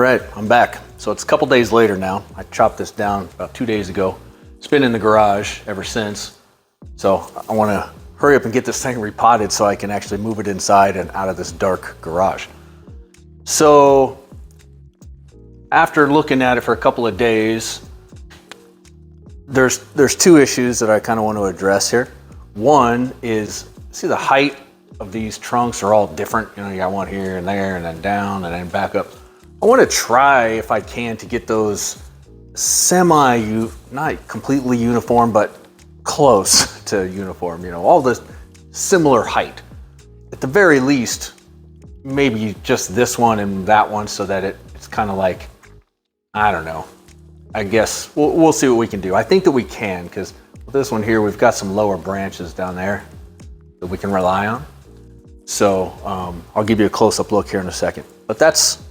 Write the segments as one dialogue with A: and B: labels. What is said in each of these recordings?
A: right, I'm back. So it's a couple days later now. I chopped this down about 2 days ago. It's been in the garage ever since. So I want to hurry up and get this thing repotted so I can actually move it inside and out of this dark garage. So after looking at it for a couple of days, there's two issues that I kind of want to address here. One is, see the height of these trunks are all different. You know, you got one here and there and then down and then back up. I want to try, if I can, to get those not completely uniform, but close to uniform, you know, all this similar height. At the very least, maybe just this one and that one so that it's kind of like, I don't know. I guess we'll see what we can do. I think that we can, because with this one here, we've got some lower branches down there that we can rely on. So I'll give you a close-up look here in a second. But that's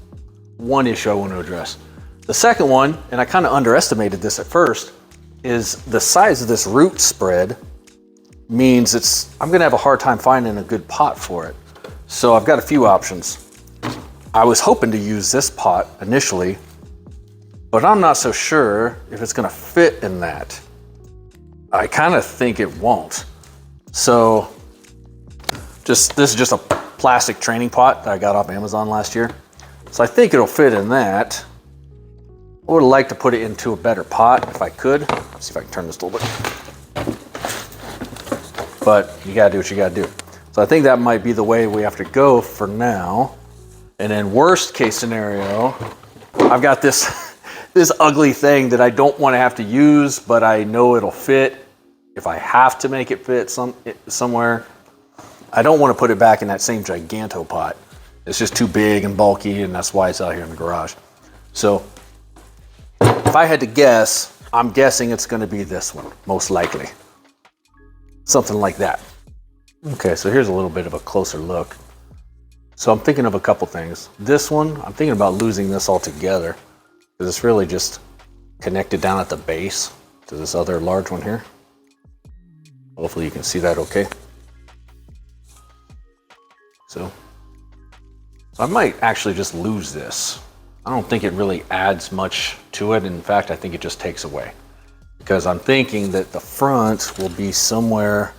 A: one issue I want to address. The second one, and I kind of underestimated this at first, is the size of this root spread means I'm going to have a hard time finding a good pot for it. So I've got a few options. I was hoping to use this pot initially, but I'm not so sure if it's going to fit in that. I kind of think it won't. So this is just a plastic training pot that I got off Amazon last year. So I think it'll fit in that. I would like to put it into a better pot if I could. Let's see if I can turn this a little bit. But you gotta do what you gotta do. So I think that might be the way we have to go for now. And then worst case scenario, I've got this ugly thing that I don't want to have to use, but I know it'll fit if I have to make it fit somewhere. I don't want to put it back in that same giganto pot. It's just too big and bulky, and that's why it's out here in the garage. So if I had to guess, I'm guessing it's going to be this one, most likely. Something like that. Okay, so here's a little bit of a closer look. So I'm thinking of a couple things. This one, I'm thinking about losing this all together, because it's really just connected down at the base to this other large one here. Hopefully you can see that okay. So I might actually just lose this. I don't think it really adds much to it. In fact, I think it just takes away, because I'm thinking that the front will be somewhere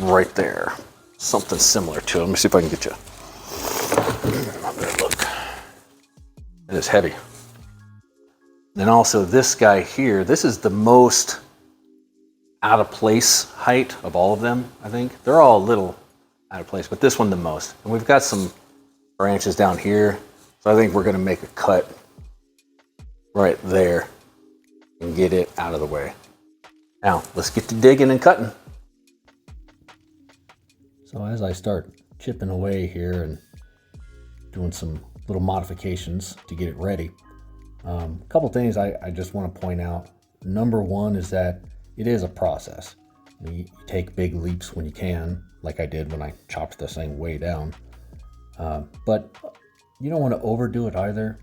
A: right there. Something similar to it. Let me see if I can get you a better look. It is heavy. And also this guy here, this is the most out of place height of all of them, I think. They're all a little out of place, but this one the most. And we've got some branches down here, so I think we're gonna make a cut right there and get it out of the way. Now, let's get to digging and cutting. So as I start chipping away here and doing some little modifications to get it ready, a couple things I just want to point out. Number one is that it is a process. You take big leaps when you can, like I did when I chopped this thing way down. But you don't want to overdo it either.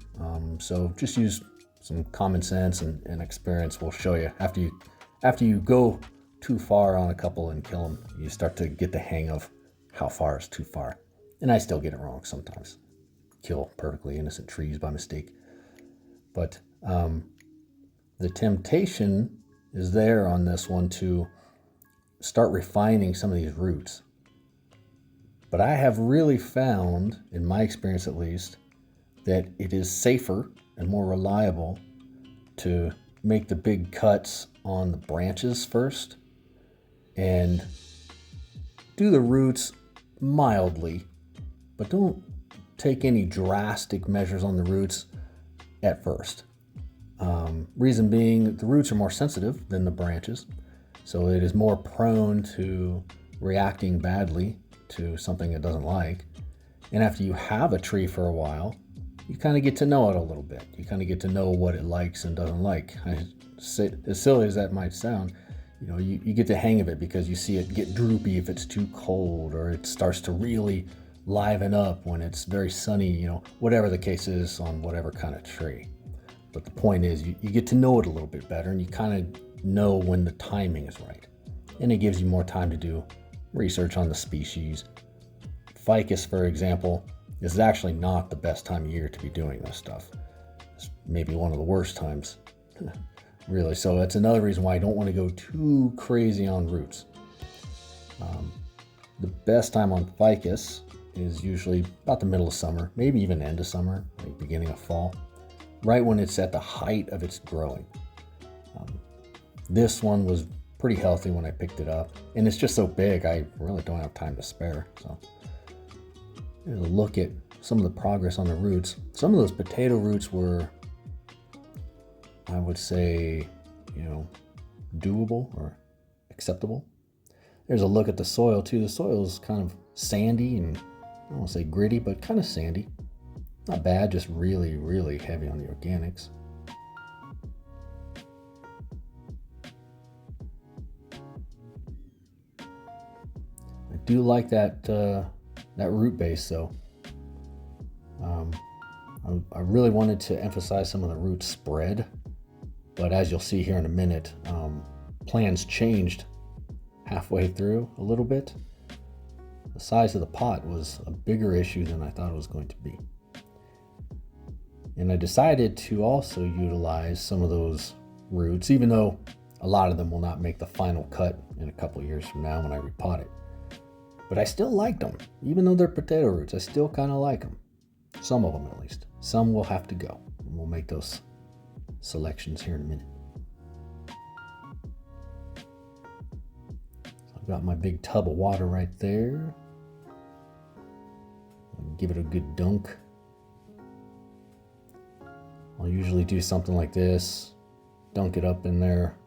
A: So just use some common sense and experience will show you. After you go too far on a couple and kill them, you start to get the hang of how far is too far. And I still get it wrong sometimes. Kill perfectly innocent trees by mistake. But the temptation is there on this one to start refining some of these roots. But I have really found, in my experience at least, that it is safer and more reliable to make the big cuts on the branches first and do the roots mildly, but don't take any drastic measures on the roots at first. Reason being, the roots are more sensitive than the branches, so it is more prone to reacting badly to something it doesn't like. And after you have a tree for a while, you kind of get to know it a little bit. You kind of get to know what it likes and doesn't like. As silly as that might sound, you get the hang of it because you see it get droopy if it's too cold, or it starts to really liven up when it's very sunny, whatever the case is on whatever kind of tree. But the point is, you get to know it a little bit better, and you kind of know when the timing is right. And it gives you more time to do research on the species. Ficus, for example, This is actually not the best time of year to be doing this stuff. It's maybe one of the worst times, really. So that's another reason why I don't want to go too crazy on roots. The best time on ficus is usually about the middle of summer, maybe even end of summer, like beginning of fall, right when it's at the height of its growing. This one was pretty healthy when I picked it up, and it's just so big I really don't have time to spare. So here's a look at some of the progress on the roots. Some of those potato roots were, I would say, doable or acceptable. There's a look at the soil too. The soil is kind of sandy and I don't want to say gritty, but kind of sandy. Not bad, just really, really heavy on the organics. I do like that root base though. I really wanted to emphasize some of the root spread, but as you'll see here in a minute, plans changed halfway through a little bit. The size of the pot was a bigger issue than I thought it was going to be. And I decided to also utilize some of those roots, even though a lot of them will not make the final cut in a couple years from now when I repot it. But I still liked them, even though they're potato roots. I still kind of like them. Some of them at least. Some will have to go. And we'll make those selections here in a minute. I've got my big tub of water right there. Give it a good dunk. I'll usually do something like this, dunk it up in there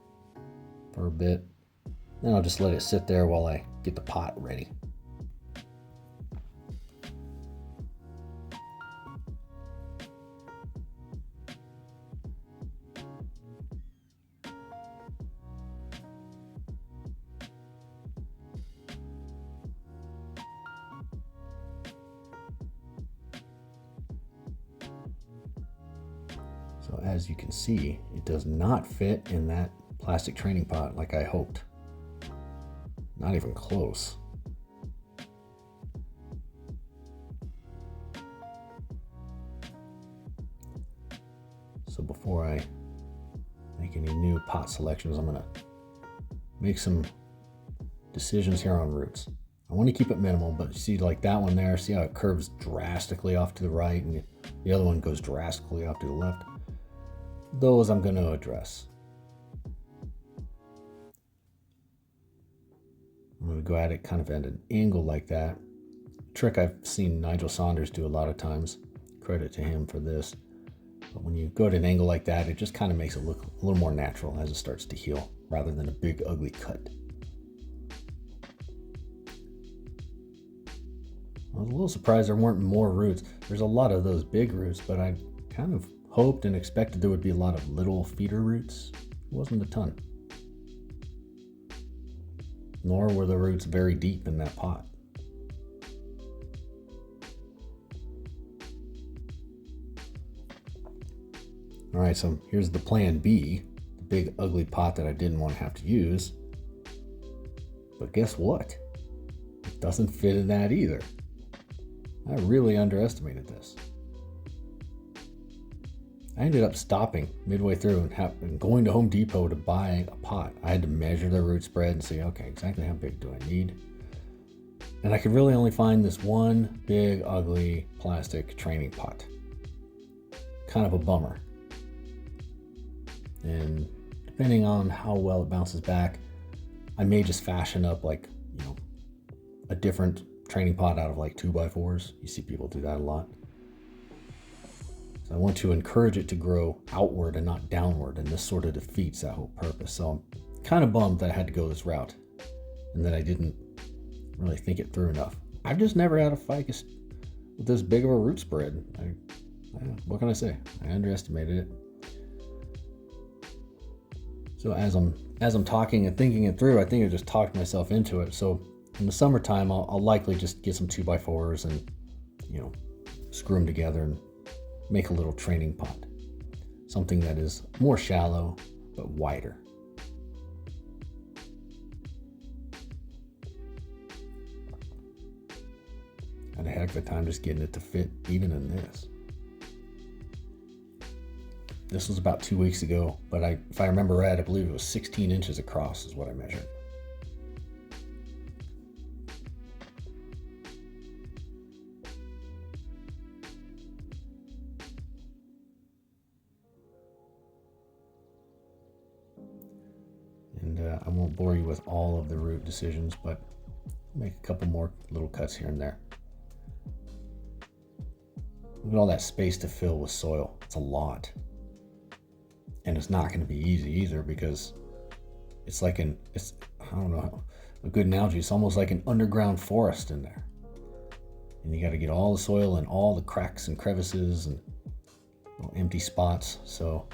A: for a bit, then I'll just let it sit there while I get the pot ready. So as you can see, it does not fit in that plastic training pot like I hoped. Not even close. So before I make any new pot selections, I'm gonna make some decisions here on roots. I want to keep it minimal, but you see like that one there, see how it curves drastically off to the right and the other one goes drastically off to the left? Those I'm going to address. I'm going to go at it kind of at an angle like that. Trick I've seen Nigel Saunders do a lot of times. Credit to him for this. But when you go at an angle like that, it just kind of makes it look a little more natural as it starts to heal, rather than a big ugly cut. I was a little surprised there weren't more roots. There's a lot of those big roots, but I kind of hoped and expected there would be a lot of little feeder roots. It wasn't a ton. Nor were the roots very deep in that pot. All right, so here's the plan B, the big ugly pot that I didn't want to have to use. But guess what? It doesn't fit in that either. I really underestimated this. I ended up stopping midway through and going to Home Depot to buy a pot. I had to measure the root spread and see, okay, exactly how big do I need? And I could really only find this one big, ugly plastic training pot. Kind of a bummer. And depending on how well it bounces back, I may just fashion up like, a different training pot out of like 2x4s. You see people do that a lot. So I want to encourage it to grow outward and not downward, and this sort of defeats that whole purpose. So I'm kind of bummed that I had to go this route and that I didn't really think it through enough. I've just never had a ficus with this big of a root spread. What can I say? I underestimated it. So as I'm talking and thinking it through, I think I just talked myself into it. So in the summertime, I'll likely just get some 2x4s and, screw them together and make a little training pot. Something that is more shallow, but wider. And I
B: heck of a time just getting it to fit even in this. This was about 2 weeks ago, but if I remember right, I believe it was 16 inches across is what I measured. And I won't bore you with all of the root decisions, but make a couple more little cuts here and there. Look at all that space to fill with soil. It's a lot. And it's not going to be easy either, because it's like I don't know, a good analogy, it's almost like an underground forest in there. And you got to get all the soil and all the cracks and crevices and empty spots. So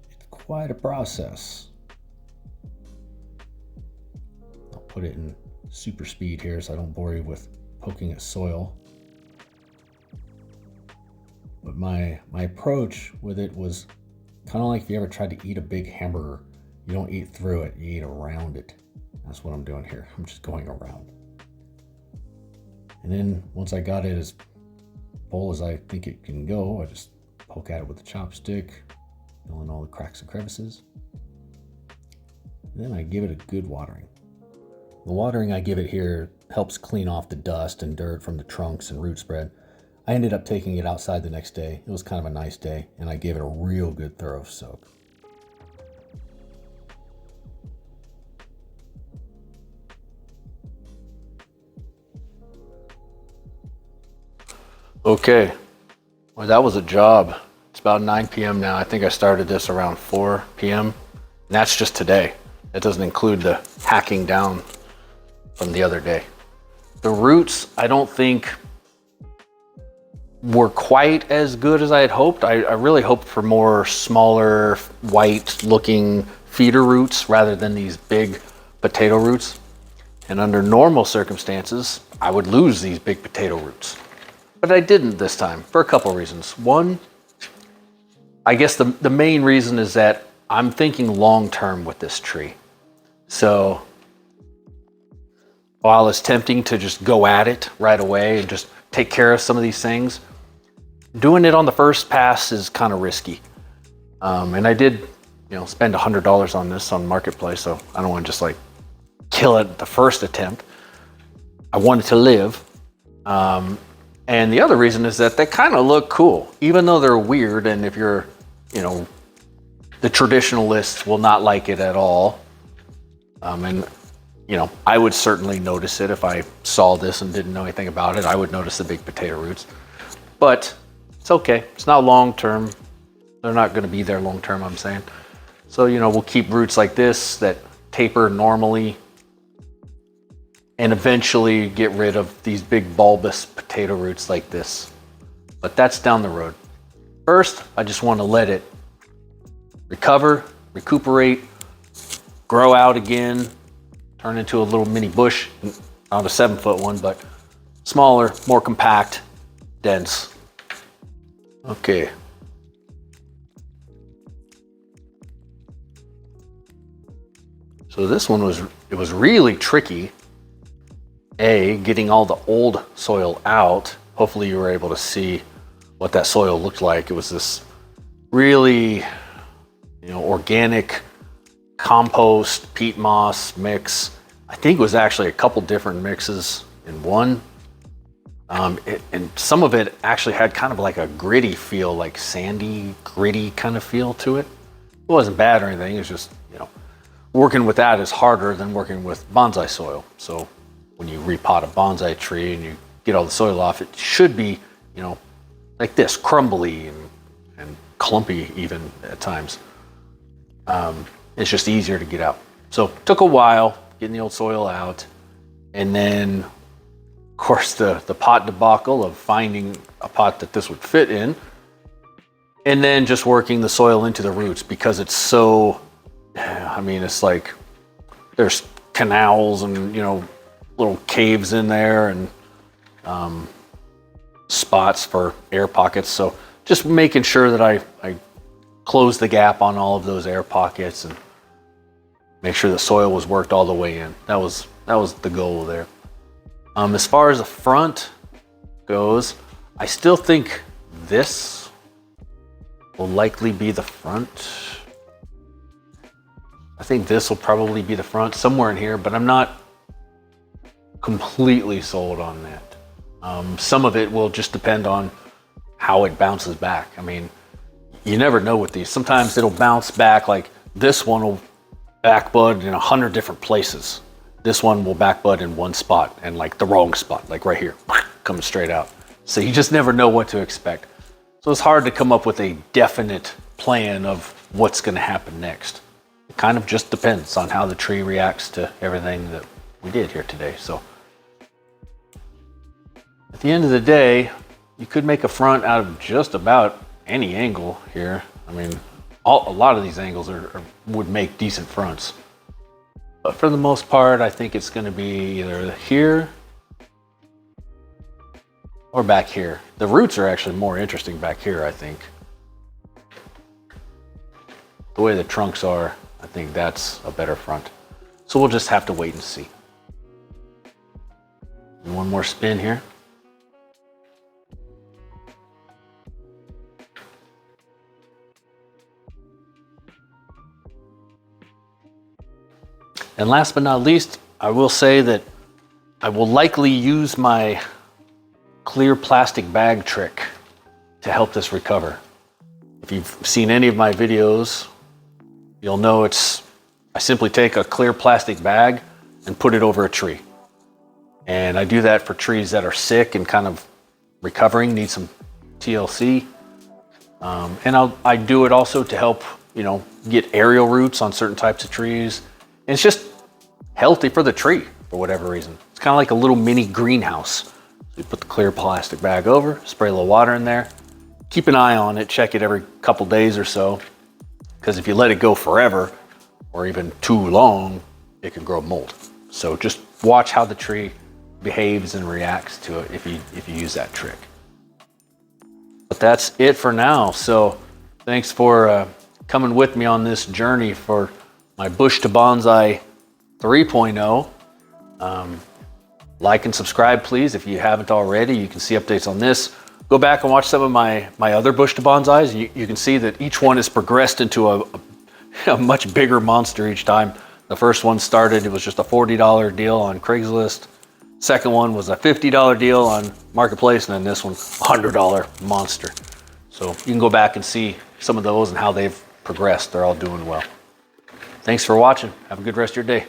B: it's quite a process. I'll put it in super speed here so I don't bore you with poking at soil. But my approach with it was kind of like if you ever tried to eat a big hamburger. You don't eat through it, you eat around it. That's what I'm doing here. I'm just going around. And then once I got it as full as I think it can go, I just poke at it with a chopstick, fill in all the cracks and crevices. And then I give it a good watering. The watering I give it here helps clean off the dust and dirt from the trunks and root spread. I ended up taking it outside the next day. It was kind of a nice day, and I gave it a real good thorough soak.
A: Okay, well, that was a job. It's about 9 p.m. now. I think I started this around 4 p.m. And that's just today. That doesn't include the hacking down from the other day. The roots, I don't think were quite as good as I had hoped. I really hoped for more smaller, white looking feeder roots rather than these big potato roots. And under normal circumstances, I would lose these big potato roots. But I didn't this time for a couple reasons. One, I guess the main reason is that I'm thinking long-term with this tree. So while it's tempting to just go at it right away and just take care of some of these things, doing it on the first pass is kind of risky. And I did, spend $100 on this on Marketplace, so I don't want to just like kill it the first attempt. I want it to live. And the other reason is that they kind of look cool, even though they're weird. And if you're, the traditionalists will not like it at all. I would certainly notice it if I saw this and didn't know anything about it. I would notice the big potato roots, but it's okay. It's not long-term. They're not going to be there long-term, I'm saying. So, we'll keep roots like this that taper normally and eventually get rid of these big bulbous potato roots like this. But that's down the road. First, I just want to let it recuperate, grow out again, turn into a little mini bush, not a 7-foot one, but smaller, more compact, dense. Okay. So this one was really tricky. Getting all the old soil out. Hopefully you were able to see what that soil looked like. It was this really, organic compost, peat moss mix. I think it was actually a couple different mixes in one. And some of it actually had kind of like a gritty feel, like sandy, gritty kind of feel to it. It wasn't bad or anything. It was just, working with that is harder than working with bonsai soil. So when you repot a bonsai tree and you get all the soil off, it should be, like this, crumbly and clumpy even at times. It's just easier to get out. So it took a while getting the old soil out. And then, of course, the pot debacle of finding a pot that this would fit in. And then just working the soil into the roots because it's so, it's like there's canals and, little caves in there and spots for air pockets. So just making sure that I close the gap on all of those air pockets and make sure the soil was worked all the way in. That was the goal there. As far as the front, goes, I still think this will likely be the front. I think this will probably be the front somewhere in here, but I'm not completely sold on that. Some of it will just depend on how it bounces back. I mean, you never know with these. Sometimes it'll bounce back, like this one will back bud in 100 different places. This one will back bud in one spot, and like the wrong spot, like right here, coming straight out. So you just never know what to expect. So it's hard to come up with a definite plan of what's going to happen next. It kind of just depends on how the tree reacts to everything that we did here today. So at the end of the day, you could make a front out of just about any angle here. I mean, a lot of these angles would make decent fronts. But for the most part, I think it's going to be either here or back here. The roots are actually more interesting back here, I think. The way the trunks are, I think that's a better front. So we'll just have to wait and see. And one more spin here. And last but not least, I will say that I will likely use my clear plastic bag trick to help this recover. If you've seen any of my videos, you'll know I simply take a clear plastic bag and put it over a tree. And I do that for trees that are sick and kind of recovering, need some TLC. And I do it also to help, get aerial roots on certain types of trees. And it's just healthy for the tree for whatever reason. It's kind of like a little mini greenhouse. So you put the clear plastic bag over, spray a little water in there, keep an eye on it, check it every couple days or so. Because if you let it go forever or even too long, it can grow mold. So just watch how the tree behaves and reacts to it if you use that trick. But that's it for now. So thanks for coming with me on this journey for my Bush to Bonsai 3.0. Like and subscribe, please, if you haven't already. You can see updates on this. Go back and watch some of my other Bush to Bonsais. You can see that each one has progressed into a much bigger monster each time. The first one started, it was just a $40 deal on Craigslist. Second one was a $50 deal on Marketplace, and then this one's $100 monster. So you can go back and see some of those and how they've progressed. They're all doing well. Thanks for watching. Have a good rest of your day.